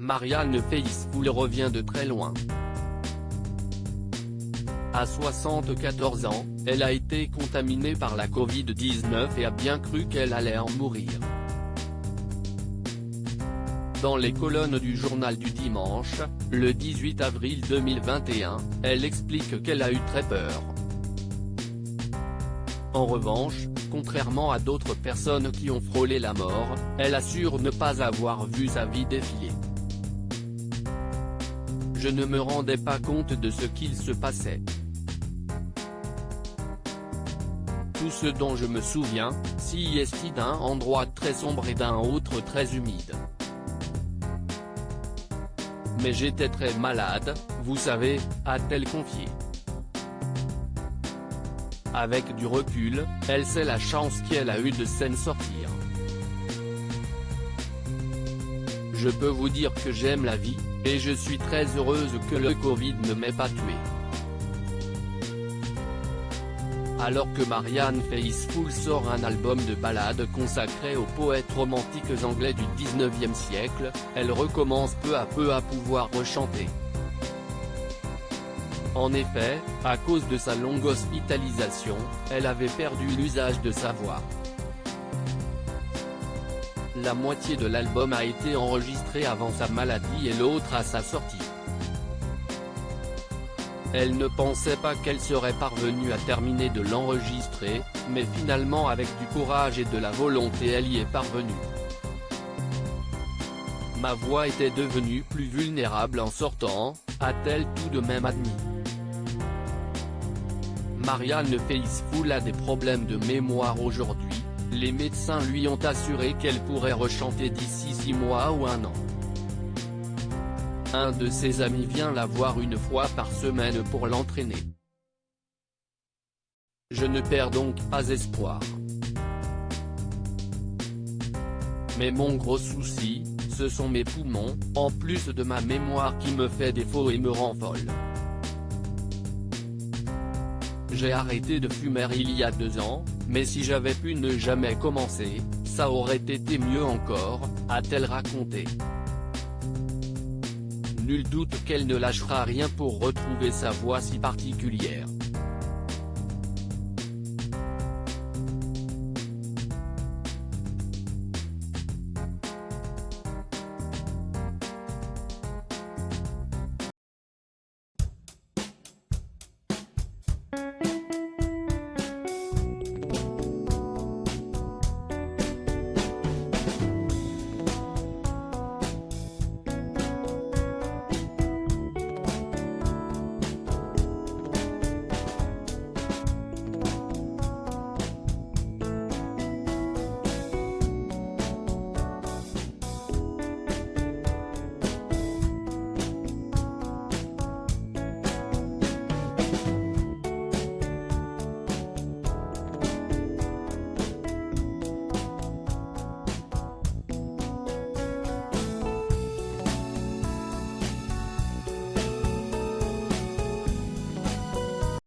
Marianne Faithfull revient de très loin. À 74 ans, elle a été contaminée par la Covid-19 et a bien cru qu'elle allait en mourir. Dans les colonnes du journal du dimanche, le 18 avril 2021, elle explique qu'elle a eu très peur. En revanche, contrairement à d'autres personnes qui ont frôlé la mort, elle assure ne pas avoir vu sa vie défiler. Je ne me rendais pas compte de ce qu'il se passait. Tout ce dont je me souviens, c'est d'un endroit très sombre et d'un autre très humide. Mais j'étais très malade, vous savez, a-t-elle confié. Avec du recul, elle sait la chance qu'elle a eue de s'en sortir. Je peux vous dire que j'aime la vie, et je suis très heureuse que le Covid ne m'ait pas tuée. Alors que Marianne Faithfull sort un album de ballades consacré aux poètes romantiques anglais du 19e siècle, elle recommence peu à peu à pouvoir rechanter. En effet, à cause de sa longue hospitalisation, elle avait perdu l'usage de sa voix. La moitié de l'album a été enregistrée avant sa maladie et l'autre à sa sortie. Elle ne pensait pas qu'elle serait parvenue à terminer de l'enregistrer, mais finalement avec du courage et de la volonté elle y est parvenue. Ma voix était devenue plus vulnérable en sortant, a-t-elle tout de même admis. Marianne Faithfull a des problèmes de mémoire aujourd'hui, les médecins lui ont assuré qu'elle pourrait rechanter d'ici 6 mois ou 1 an. Un de ses amis vient la voir une fois par semaine pour l'entraîner. Je ne perds donc pas espoir. Mais mon gros souci, ce sont mes poumons, en plus de ma mémoire qui me fait défaut et me rend folle. J'ai arrêté de fumer il y a 2 ans, mais si j'avais pu ne jamais commencer, ça aurait été mieux encore, a-t-elle raconté. Nul doute qu'elle ne lâchera rien pour retrouver sa voix si particulière.